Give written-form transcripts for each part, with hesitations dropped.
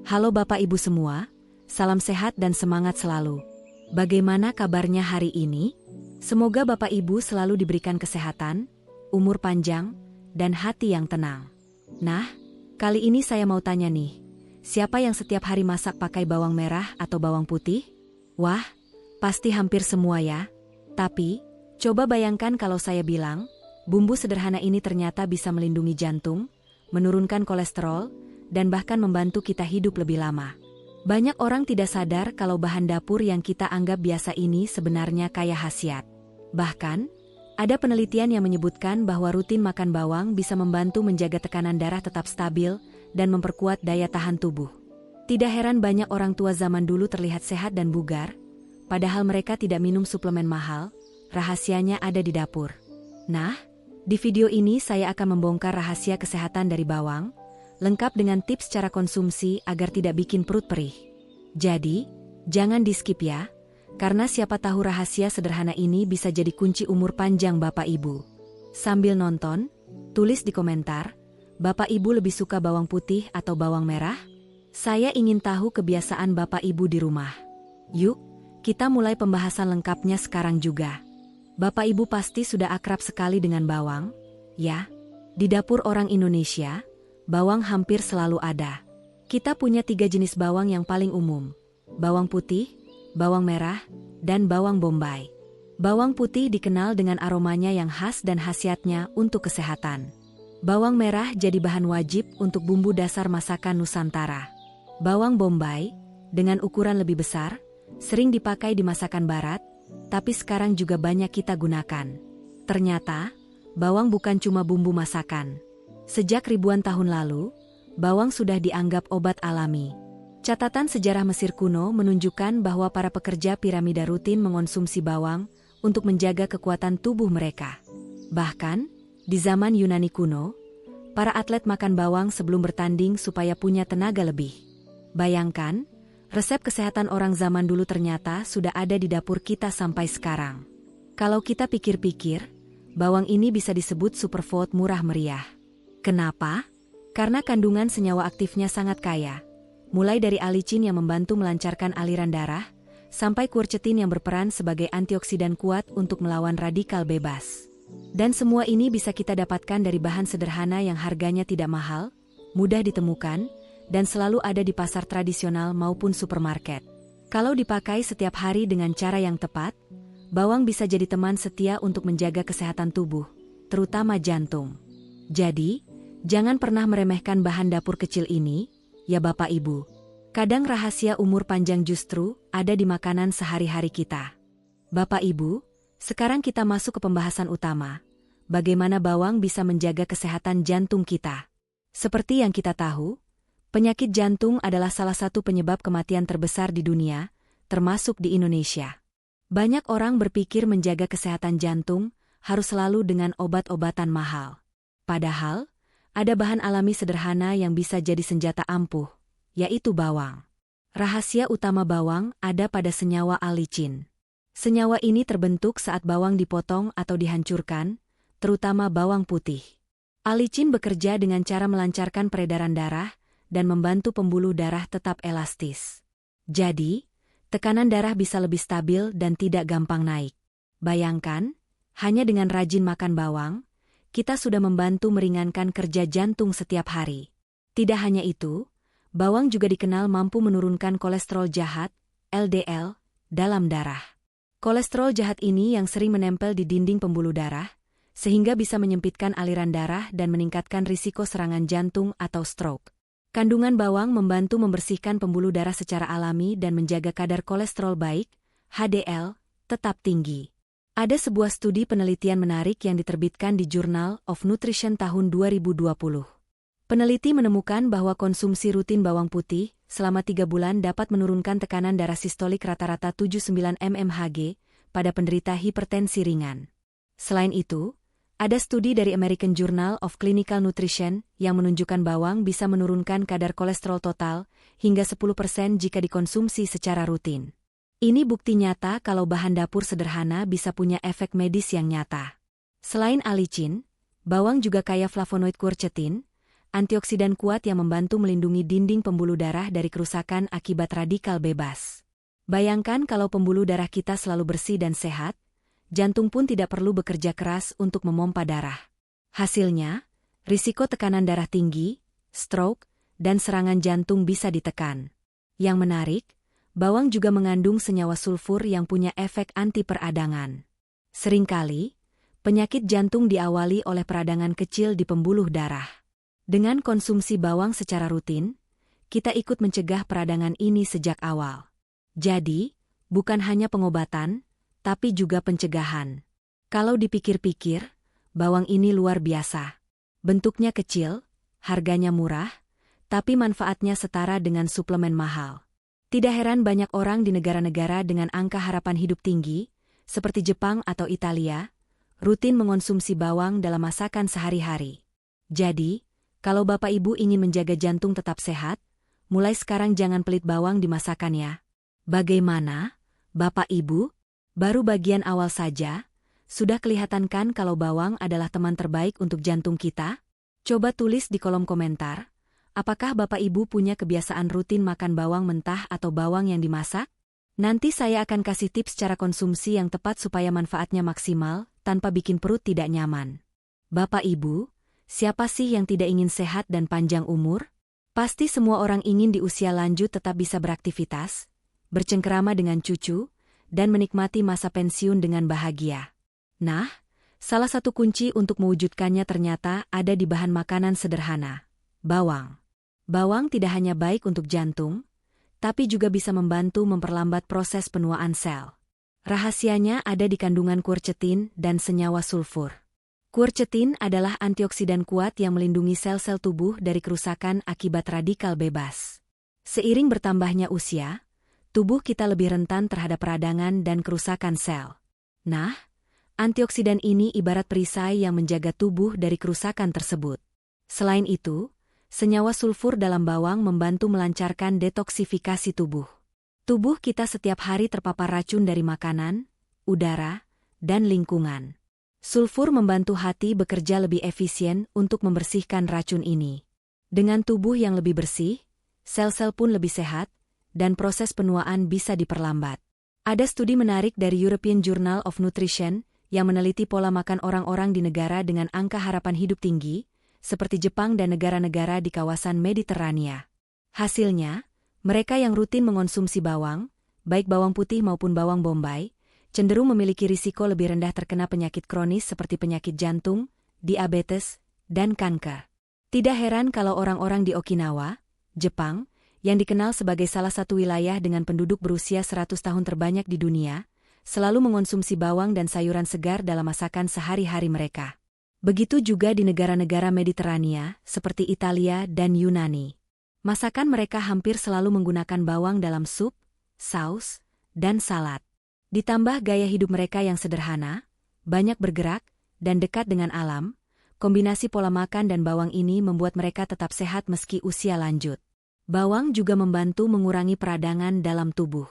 Halo Bapak Ibu semua, salam sehat dan semangat selalu. Bagaimana kabarnya hari ini? Semoga Bapak Ibu selalu diberikan kesehatan, umur panjang, dan hati yang tenang. Nah, kali ini saya mau tanya nih, siapa yang setiap hari masak pakai bawang merah atau bawang putih? Wah, pasti hampir semua ya. Tapi, coba bayangkan kalau saya bilang, bumbu sederhana ini ternyata bisa melindungi jantung, menurunkan kolesterol, dan bahkan membantu kita hidup lebih lama. Banyak orang tidak sadar kalau bahan dapur yang kita anggap biasa ini sebenarnya kaya khasiat. Bahkan, ada penelitian yang menyebutkan bahwa rutin makan bawang bisa membantu menjaga tekanan darah tetap stabil dan memperkuat daya tahan tubuh. Tidak heran banyak orang tua zaman dulu terlihat sehat dan bugar, padahal mereka tidak minum suplemen mahal, rahasianya ada di dapur. Nah, di video ini saya akan membongkar rahasia kesehatan dari bawang, lengkap dengan tips cara konsumsi agar tidak bikin perut perih. Jadi, jangan di-skip ya, karena siapa tahu rahasia sederhana ini bisa jadi kunci umur panjang Bapak Ibu. Sambil nonton, tulis di komentar, Bapak Ibu lebih suka bawang putih atau bawang merah? Saya ingin tahu kebiasaan Bapak Ibu di rumah. Yuk, kita mulai pembahasan lengkapnya sekarang juga. Bapak Ibu pasti sudah akrab sekali dengan bawang, ya? Di dapur orang Indonesia, bawang hampir selalu ada. Kita punya 3 jenis bawang yang paling umum. Bawang putih, bawang merah, dan bawang bombay. Bawang putih dikenal dengan aromanya yang khas dan khasiatnya untuk kesehatan. Bawang merah jadi bahan wajib untuk bumbu dasar masakan Nusantara. Bawang bombay, dengan ukuran lebih besar, sering dipakai di masakan barat, tapi sekarang juga banyak kita gunakan. Ternyata, bawang bukan cuma bumbu masakan. Sejak ribuan tahun lalu, bawang sudah dianggap obat alami. Catatan sejarah Mesir kuno menunjukkan bahwa para pekerja piramida rutin mengonsumsi bawang untuk menjaga kekuatan tubuh mereka. Bahkan, di zaman Yunani kuno, para atlet makan bawang sebelum bertanding supaya punya tenaga lebih. Bayangkan, resep kesehatan orang zaman dulu ternyata sudah ada di dapur kita sampai sekarang. Kalau kita pikir-pikir, bawang ini bisa disebut superfood murah meriah. Kenapa? Karena kandungan senyawa aktifnya sangat kaya. Mulai dari alicin yang membantu melancarkan aliran darah, sampai quercetin yang berperan sebagai antioksidan kuat untuk melawan radikal bebas. Dan semua ini bisa kita dapatkan dari bahan sederhana yang harganya tidak mahal, mudah ditemukan, dan selalu ada di pasar tradisional maupun supermarket. Kalau dipakai setiap hari dengan cara yang tepat, bawang bisa jadi teman setia untuk menjaga kesehatan tubuh, terutama jantung. Jadi, jangan pernah meremehkan bahan dapur kecil ini, ya Bapak Ibu. Kadang rahasia umur panjang justru ada di makanan sehari-hari kita. Bapak Ibu, sekarang kita masuk ke pembahasan utama. Bagaimana bawang bisa menjaga kesehatan jantung kita? Seperti yang kita tahu, penyakit jantung adalah salah satu penyebab kematian terbesar di dunia, termasuk di Indonesia. Banyak orang berpikir menjaga kesehatan jantung harus selalu dengan obat-obatan mahal. Padahal, ada bahan alami sederhana yang bisa jadi senjata ampuh, yaitu bawang. Rahasia utama bawang ada pada senyawa alicin. Senyawa ini terbentuk saat bawang dipotong atau dihancurkan, terutama bawang putih. Alicin bekerja dengan cara melancarkan peredaran darah dan membantu pembuluh darah tetap elastis. Jadi, tekanan darah bisa lebih stabil dan tidak gampang naik. Bayangkan, hanya dengan rajin makan bawang, kita sudah membantu meringankan kerja jantung setiap hari. Tidak hanya itu, bawang juga dikenal mampu menurunkan kolesterol jahat, LDL, dalam darah. Kolesterol jahat ini yang sering menempel di dinding pembuluh darah, sehingga bisa menyempitkan aliran darah dan meningkatkan risiko serangan jantung atau stroke. Kandungan bawang membantu membersihkan pembuluh darah secara alami dan menjaga kadar kolesterol baik, HDL, tetap tinggi. Ada sebuah studi penelitian menarik yang diterbitkan di Journal of Nutrition tahun 2020. Peneliti menemukan bahwa konsumsi rutin bawang putih selama 3 bulan dapat menurunkan tekanan darah sistolik rata-rata 79 mmHg pada penderita hipertensi ringan. Selain itu, ada studi dari American Journal of Clinical Nutrition yang menunjukkan bawang bisa menurunkan kadar kolesterol total hingga 10% jika dikonsumsi secara rutin. Ini bukti nyata kalau bahan dapur sederhana bisa punya efek medis yang nyata. Selain alicin, bawang juga kaya flavonoid quercetin, antioksidan kuat yang membantu melindungi dinding pembuluh darah dari kerusakan akibat radikal bebas. Bayangkan kalau pembuluh darah kita selalu bersih dan sehat, jantung pun tidak perlu bekerja keras untuk memompa darah. Hasilnya, risiko tekanan darah tinggi, stroke, dan serangan jantung bisa ditekan. Yang menarik, bawang juga mengandung senyawa sulfur yang punya efek anti peradangan. Seringkali, penyakit jantung diawali oleh peradangan kecil di pembuluh darah. Dengan konsumsi bawang secara rutin, kita ikut mencegah peradangan ini sejak awal. Jadi, bukan hanya pengobatan, tapi juga pencegahan. Kalau dipikir-pikir, bawang ini luar biasa. Bentuknya kecil, harganya murah, tapi manfaatnya setara dengan suplemen mahal. Tidak heran banyak orang di negara-negara dengan angka harapan hidup tinggi, seperti Jepang atau Italia, rutin mengonsumsi bawang dalam masakan sehari-hari. Jadi, kalau Bapak Ibu ingin menjaga jantung tetap sehat, mulai sekarang jangan pelit bawang di masakannya. Bagaimana, Bapak Ibu? Baru bagian awal saja, sudah kelihatan kan kalau bawang adalah teman terbaik untuk jantung kita? Coba tulis di kolom komentar. Apakah Bapak Ibu punya kebiasaan rutin makan bawang mentah atau bawang yang dimasak? Nanti saya akan kasih tips cara konsumsi yang tepat supaya manfaatnya maksimal, tanpa bikin perut tidak nyaman. Bapak Ibu, siapa sih yang tidak ingin sehat dan panjang umur? Pasti semua orang ingin di usia lanjut tetap bisa beraktivitas, bercengkerama dengan cucu, dan menikmati masa pensiun dengan bahagia. Nah, salah satu kunci untuk mewujudkannya ternyata ada di bahan makanan sederhana, bawang. Bawang tidak hanya baik untuk jantung, tapi juga bisa membantu memperlambat proses penuaan sel. Rahasianya ada di kandungan quercetin dan senyawa sulfur. Quercetin adalah antioksidan kuat yang melindungi sel-sel tubuh dari kerusakan akibat radikal bebas. Seiring bertambahnya usia, tubuh kita lebih rentan terhadap peradangan dan kerusakan sel. Nah, antioksidan ini ibarat perisai yang menjaga tubuh dari kerusakan tersebut. Selain itu, senyawa sulfur dalam bawang membantu melancarkan detoksifikasi tubuh. Tubuh kita setiap hari terpapar racun dari makanan, udara, dan lingkungan. Sulfur membantu hati bekerja lebih efisien untuk membersihkan racun ini. Dengan tubuh yang lebih bersih, sel-sel pun lebih sehat, dan proses penuaan bisa diperlambat. Ada studi menarik dari European Journal of Nutrition yang meneliti pola makan orang-orang di negara dengan angka harapan hidup tinggi, seperti Jepang dan negara-negara di kawasan Mediterania. Hasilnya, mereka yang rutin mengonsumsi bawang, baik bawang putih maupun bawang bombay, cenderung memiliki risiko lebih rendah terkena penyakit kronis seperti penyakit jantung, diabetes, dan kanker. Tidak heran kalau orang-orang di Okinawa, Jepang, yang dikenal sebagai salah satu wilayah dengan penduduk berusia 100 tahun terbanyak di dunia, selalu mengonsumsi bawang dan sayuran segar dalam masakan sehari-hari mereka. Begitu juga di negara-negara Mediterania, seperti Italia dan Yunani. Masakan mereka hampir selalu menggunakan bawang dalam sup, saus, dan salad. Ditambah gaya hidup mereka yang sederhana, banyak bergerak, dan dekat dengan alam, kombinasi pola makan dan bawang ini membuat mereka tetap sehat meski usia lanjut. Bawang juga membantu mengurangi peradangan dalam tubuh.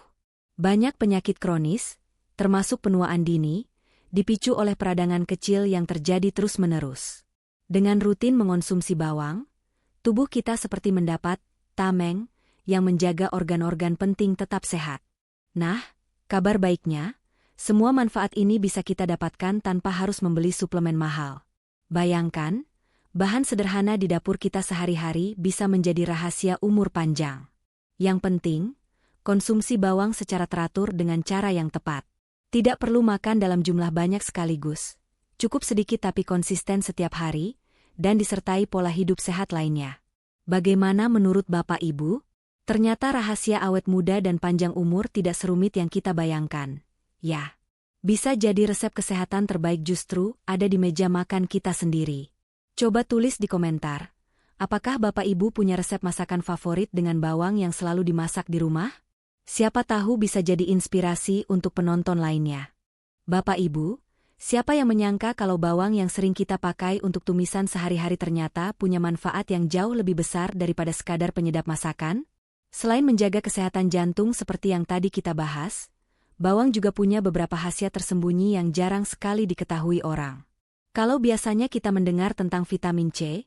Banyak penyakit kronis, termasuk penuaan dini, dipicu oleh peradangan kecil yang terjadi terus-menerus. Dengan rutin mengonsumsi bawang, tubuh kita seperti mendapat tameng yang menjaga organ-organ penting tetap sehat. Nah, kabar baiknya, semua manfaat ini bisa kita dapatkan tanpa harus membeli suplemen mahal. Bayangkan, bahan sederhana di dapur kita sehari-hari bisa menjadi rahasia umur panjang. Yang penting, konsumsi bawang secara teratur dengan cara yang tepat. Tidak perlu makan dalam jumlah banyak sekaligus, cukup sedikit tapi konsisten setiap hari, dan disertai pola hidup sehat lainnya. Bagaimana menurut Bapak Ibu? Ternyata rahasia awet muda dan panjang umur tidak serumit yang kita bayangkan. Ya, bisa jadi resep kesehatan terbaik justru ada di meja makan kita sendiri. Coba tulis di komentar, apakah Bapak Ibu punya resep masakan favorit dengan bawang yang selalu dimasak di rumah? Siapa tahu bisa jadi inspirasi untuk penonton lainnya. Bapak Ibu, siapa yang menyangka kalau bawang yang sering kita pakai untuk tumisan sehari-hari ternyata punya manfaat yang jauh lebih besar daripada sekadar penyedap masakan? Selain menjaga kesehatan jantung seperti yang tadi kita bahas, bawang juga punya beberapa khasiat tersembunyi yang jarang sekali diketahui orang. Kalau biasanya kita mendengar tentang vitamin C,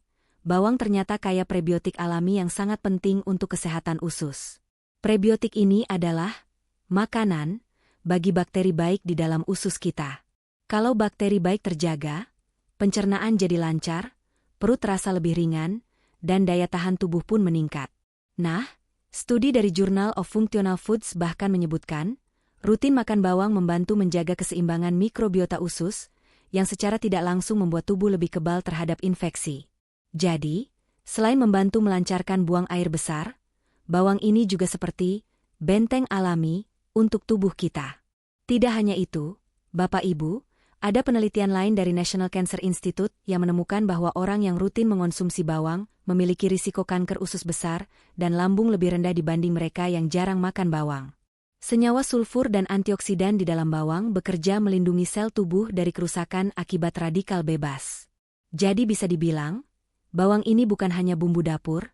bawang ternyata kaya prebiotik alami yang sangat penting untuk kesehatan usus. Prebiotik ini adalah makanan bagi bakteri baik di dalam usus kita. Kalau bakteri baik terjaga, pencernaan jadi lancar, perut terasa lebih ringan, dan daya tahan tubuh pun meningkat. Nah, studi dari Journal of Functional Foods bahkan menyebutkan, rutin makan bawang membantu menjaga keseimbangan mikrobiota usus, yang secara tidak langsung membuat tubuh lebih kebal terhadap infeksi. Jadi, selain membantu melancarkan buang air besar, bawang ini juga seperti benteng alami untuk tubuh kita. Tidak hanya itu, Bapak Ibu, ada penelitian lain dari National Cancer Institute yang menemukan bahwa orang yang rutin mengonsumsi bawang memiliki risiko kanker usus besar dan lambung lebih rendah dibanding mereka yang jarang makan bawang. Senyawa sulfur dan antioksidan di dalam bawang bekerja melindungi sel tubuh dari kerusakan akibat radikal bebas. Jadi bisa dibilang, bawang ini bukan hanya bumbu dapur,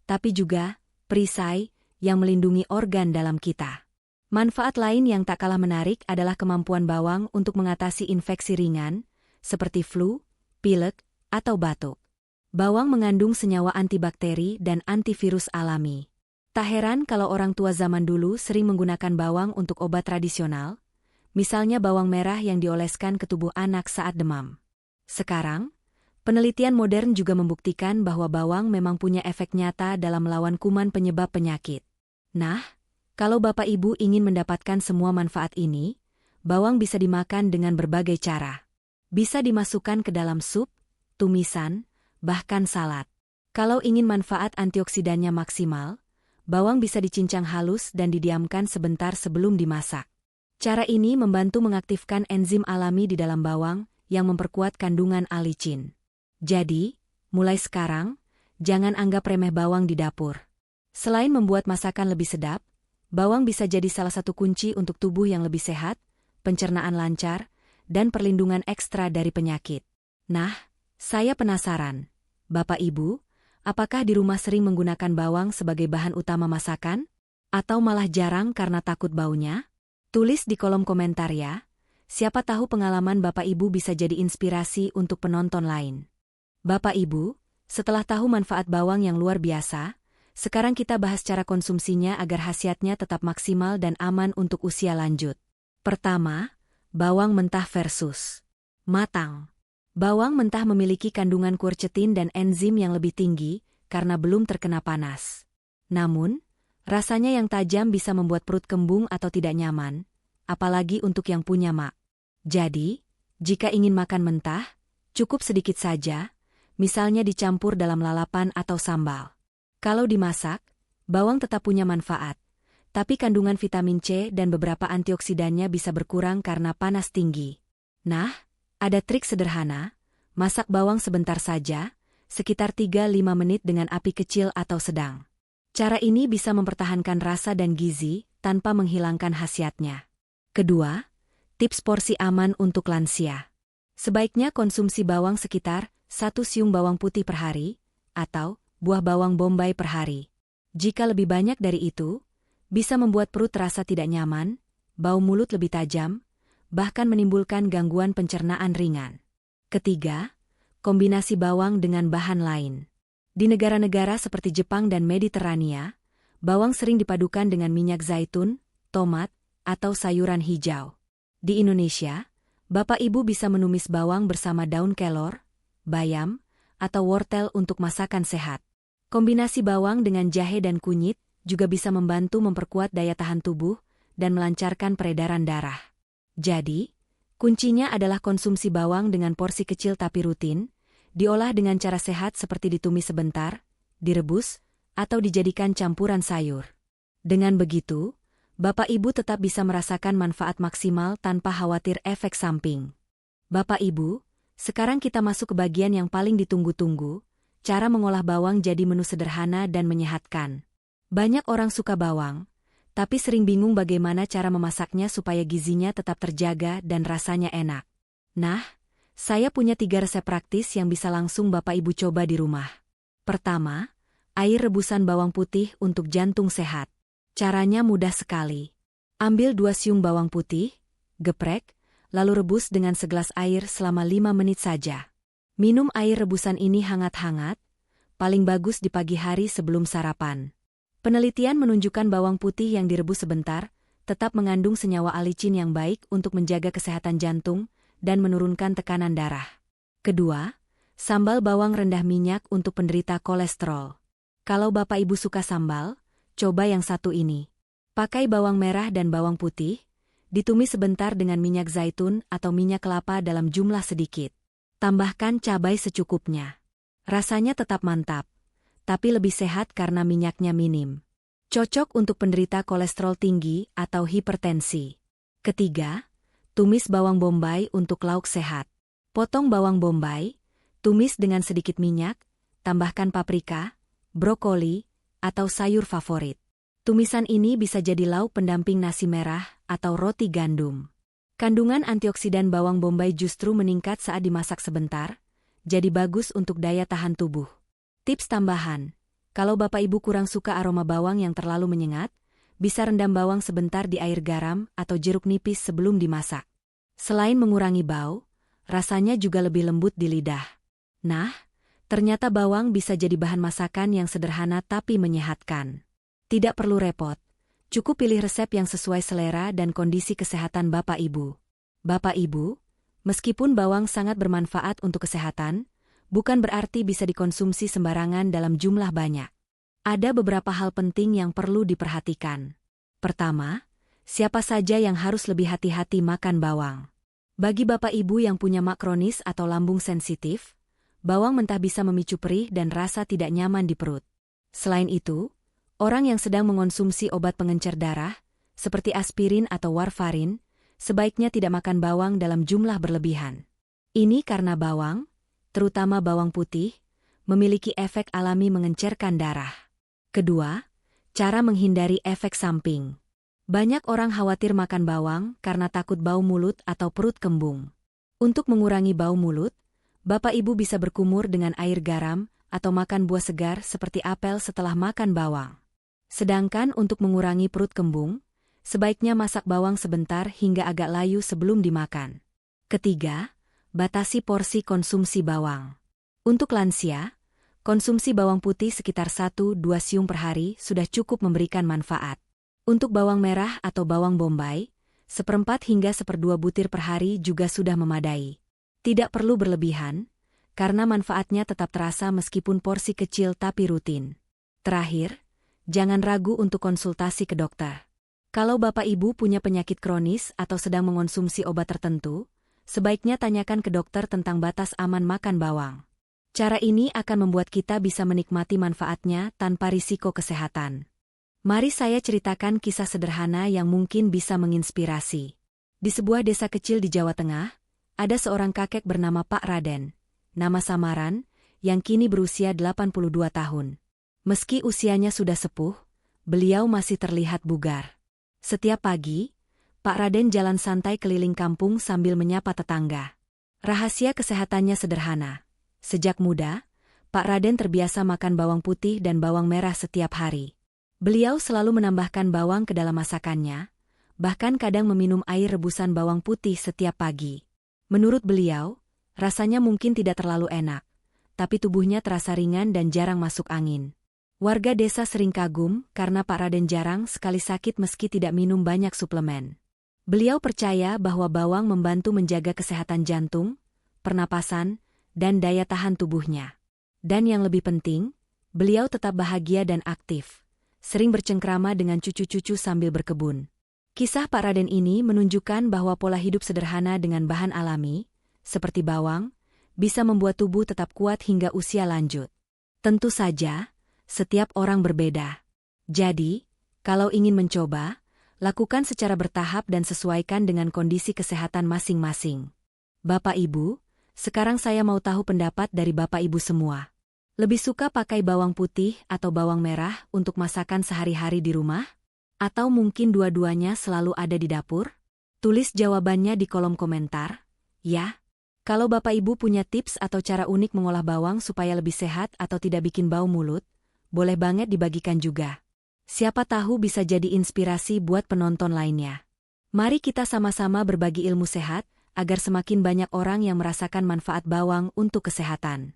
tapi juga perisai yang melindungi organ dalam kita. Manfaat lain yang tak kalah menarik adalah kemampuan bawang untuk mengatasi infeksi ringan, seperti flu, pilek, atau batuk. Bawang mengandung senyawa antibakteri dan antivirus alami. Tak heran kalau orang tua zaman dulu sering menggunakan bawang untuk obat tradisional, misalnya bawang merah yang dioleskan ke tubuh anak saat demam. Sekarang, penelitian modern juga membuktikan bahwa bawang memang punya efek nyata dalam melawan kuman penyebab penyakit. Nah, kalau Bapak Ibu ingin mendapatkan semua manfaat ini, bawang bisa dimakan dengan berbagai cara. Bisa dimasukkan ke dalam sup, tumisan, bahkan salad. Kalau ingin manfaat antioksidannya maksimal, bawang bisa dicincang halus dan didiamkan sebentar sebelum dimasak. Cara ini membantu mengaktifkan enzim alami di dalam bawang yang memperkuat kandungan alicin. Jadi, mulai sekarang, jangan anggap remeh bawang di dapur. Selain membuat masakan lebih sedap, bawang bisa jadi salah satu kunci untuk tubuh yang lebih sehat, pencernaan lancar, dan perlindungan ekstra dari penyakit. Nah, saya penasaran, Bapak Ibu, apakah di rumah sering menggunakan bawang sebagai bahan utama masakan? Atau malah jarang karena takut baunya? Tulis di kolom komentar ya. Siapa tahu pengalaman Bapak Ibu bisa jadi inspirasi untuk penonton lain. Bapak Ibu, setelah tahu manfaat bawang yang luar biasa, sekarang kita bahas cara konsumsinya agar khasiatnya tetap maksimal dan aman untuk usia lanjut. Pertama, bawang mentah versus matang. Bawang mentah memiliki kandungan quercetin dan enzim yang lebih tinggi karena belum terkena panas. Namun, rasanya yang tajam bisa membuat perut kembung atau tidak nyaman, apalagi untuk yang punya mak. Jadi, jika ingin makan mentah, cukup sedikit saja, misalnya dicampur dalam lalapan atau sambal. Kalau dimasak, bawang tetap punya manfaat, tapi kandungan vitamin C dan beberapa antioksidannya bisa berkurang karena panas tinggi. Nah, ada trik sederhana, masak bawang sebentar saja, sekitar 3-5 menit dengan api kecil atau sedang. Cara ini bisa mempertahankan rasa dan gizi tanpa menghilangkan khasiatnya. Kedua, tips porsi aman untuk lansia. Sebaiknya konsumsi bawang sekitar 1 siung bawang putih per hari, atau buah bawang bombay per hari. Jika lebih banyak dari itu, bisa membuat perut terasa tidak nyaman, bau mulut lebih tajam, bahkan menimbulkan gangguan pencernaan ringan. Ketiga, kombinasi bawang dengan bahan lain. Di negara-negara seperti Jepang dan Mediterania, bawang sering dipadukan dengan minyak zaitun, tomat, atau sayuran hijau. Di Indonesia, Bapak Ibu bisa menumis bawang bersama daun kelor, bayam, atau wortel untuk masakan sehat. Kombinasi bawang dengan jahe dan kunyit juga bisa membantu memperkuat daya tahan tubuh dan melancarkan peredaran darah. Jadi, kuncinya adalah konsumsi bawang dengan porsi kecil tapi rutin, diolah dengan cara sehat seperti ditumis sebentar, direbus, atau dijadikan campuran sayur. Dengan begitu, Bapak Ibu tetap bisa merasakan manfaat maksimal tanpa khawatir efek samping. Bapak Ibu, sekarang kita masuk ke bagian yang paling ditunggu-tunggu, cara mengolah bawang jadi menu sederhana dan menyehatkan. Banyak orang suka bawang, tapi sering bingung bagaimana cara memasaknya supaya gizinya tetap terjaga dan rasanya enak. Nah, saya punya 3 resep praktis yang bisa langsung Bapak Ibu coba di rumah. Pertama, air rebusan bawang putih untuk jantung sehat. Caranya mudah sekali. Ambil 2 siung bawang putih, geprek, lalu rebus dengan segelas air selama 5 menit saja. Minum air rebusan ini hangat-hangat, paling bagus di pagi hari sebelum sarapan. Penelitian menunjukkan bawang putih yang direbus sebentar tetap mengandung senyawa alicin yang baik untuk menjaga kesehatan jantung dan menurunkan tekanan darah. Kedua, sambal bawang rendah minyak untuk penderita kolesterol. Kalau Bapak Ibu suka sambal, coba yang satu ini. Pakai bawang merah dan bawang putih, ditumis sebentar dengan minyak zaitun atau minyak kelapa dalam jumlah sedikit. Tambahkan cabai secukupnya. Rasanya tetap mantap, tapi lebih sehat karena minyaknya minim. Cocok untuk penderita kolesterol tinggi atau hipertensi. Ketiga, tumis bawang bombay untuk lauk sehat. Potong bawang bombay, tumis dengan sedikit minyak, tambahkan paprika, brokoli, atau sayur favorit. Tumisan ini bisa jadi lauk pendamping nasi merah atau roti gandum. Kandungan antioksidan bawang bombay justru meningkat saat dimasak sebentar, jadi bagus untuk daya tahan tubuh. Tips tambahan, kalau Bapak Ibu kurang suka aroma bawang yang terlalu menyengat, bisa rendam bawang sebentar di air garam atau jeruk nipis sebelum dimasak. Selain mengurangi bau, rasanya juga lebih lembut di lidah. Nah, ternyata bawang bisa jadi bahan masakan yang sederhana tapi menyehatkan. Tidak perlu repot, cukup pilih resep yang sesuai selera dan kondisi kesehatan Bapak Ibu. Bapak Ibu, meskipun bawang sangat bermanfaat untuk kesehatan, bukan berarti bisa dikonsumsi sembarangan dalam jumlah banyak. Ada beberapa hal penting yang perlu diperhatikan. Pertama, siapa saja yang harus lebih hati-hati makan bawang? Bagi Bapak Ibu yang punya mak kronis atau lambung sensitif, bawang mentah bisa memicu perih dan rasa tidak nyaman di perut. Selain itu, orang yang sedang mengonsumsi obat pengencer darah, seperti aspirin atau warfarin, sebaiknya tidak makan bawang dalam jumlah berlebihan. Ini karena bawang, terutama bawang putih, memiliki efek alami mengencerkan darah. Kedua, cara menghindari efek samping. Banyak orang khawatir makan bawang karena takut bau mulut atau perut kembung. Untuk mengurangi bau mulut, Bapak Ibu bisa berkumur dengan air garam atau makan buah segar seperti apel setelah makan bawang. Sedangkan untuk mengurangi perut kembung, sebaiknya masak bawang sebentar hingga agak layu sebelum dimakan. Ketiga, batasi porsi konsumsi bawang. Untuk lansia, konsumsi bawang putih sekitar 1-2 siung per hari sudah cukup memberikan manfaat. Untuk bawang merah atau bawang bombay, 1/4 hingga 1/2 butir per hari juga sudah memadai. Tidak perlu berlebihan, karena manfaatnya tetap terasa meskipun porsi kecil tapi rutin. Terakhir, jangan ragu untuk konsultasi ke dokter. Kalau Bapak Ibu punya penyakit kronis atau sedang mengonsumsi obat tertentu, sebaiknya tanyakan ke dokter tentang batas aman makan bawang. Cara ini akan membuat kita bisa menikmati manfaatnya tanpa risiko kesehatan. Mari saya ceritakan kisah sederhana yang mungkin bisa menginspirasi. Di sebuah desa kecil di Jawa Tengah, ada seorang kakek bernama Pak Raden, nama samaran, yang kini berusia 82 tahun. Meski usianya sudah sepuh, beliau masih terlihat bugar. Setiap pagi, Pak Raden jalan santai keliling kampung sambil menyapa tetangga. Rahasia kesehatannya sederhana. Sejak muda, Pak Raden terbiasa makan bawang putih dan bawang merah setiap hari. Beliau selalu menambahkan bawang ke dalam masakannya, bahkan kadang meminum air rebusan bawang putih setiap pagi. Menurut beliau, rasanya mungkin tidak terlalu enak, tapi tubuhnya terasa ringan dan jarang masuk angin. Warga desa sering kagum karena Pak Raden jarang sekali sakit meski tidak minum banyak suplemen. Beliau percaya bahwa bawang membantu menjaga kesehatan jantung, pernapasan, dan daya tahan tubuhnya. Dan yang lebih penting, beliau tetap bahagia dan aktif, sering bercengkrama dengan cucu-cucu sambil berkebun. Kisah Pak Raden ini menunjukkan bahwa pola hidup sederhana dengan bahan alami, seperti bawang, bisa membuat tubuh tetap kuat hingga usia lanjut. Tentu saja, setiap orang berbeda. Jadi, kalau ingin mencoba, lakukan secara bertahap dan sesuaikan dengan kondisi kesehatan masing-masing. Bapak Ibu, sekarang saya mau tahu pendapat dari Bapak Ibu semua. Lebih suka pakai bawang putih atau bawang merah untuk masakan sehari-hari di rumah? Atau mungkin dua-duanya selalu ada di dapur? Tulis jawabannya di kolom komentar, ya. Kalau Bapak Ibu punya tips atau cara unik mengolah bawang supaya lebih sehat atau tidak bikin bau mulut, boleh banget dibagikan juga. Siapa tahu bisa jadi inspirasi buat penonton lainnya. Mari kita sama-sama berbagi ilmu sehat, agar semakin banyak orang yang merasakan manfaat bawang untuk kesehatan.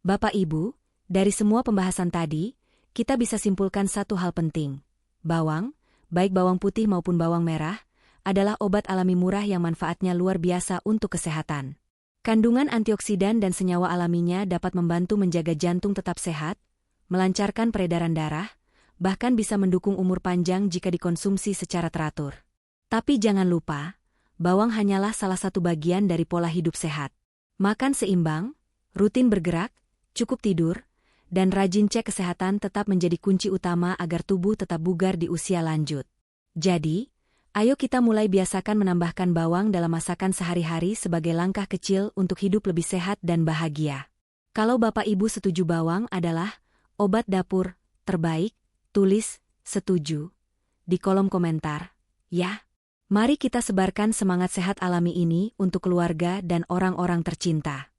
Bapak Ibu, Dari semua pembahasan tadi, kita bisa simpulkan satu hal penting. Bawang, baik bawang putih maupun bawang merah, adalah obat alami murah yang manfaatnya luar biasa untuk kesehatan. Kandungan antioksidan dan senyawa alaminya dapat membantu menjaga jantung tetap sehat, melancarkan peredaran darah, bahkan bisa mendukung umur panjang jika dikonsumsi secara teratur. Tapi jangan lupa, bawang hanyalah salah satu bagian dari pola hidup sehat. Makan seimbang, rutin bergerak, cukup tidur, dan rajin cek kesehatan tetap menjadi kunci utama agar tubuh tetap bugar di usia lanjut. Jadi, ayo kita mulai biasakan menambahkan bawang dalam masakan sehari-hari sebagai langkah kecil untuk hidup lebih sehat dan bahagia. Kalau Bapak Ibu setuju bawang adalah obat dapur terbaik, tulis setuju di kolom komentar, ya. Mari kita sebarkan semangat sehat alami ini untuk keluarga dan orang-orang tercinta.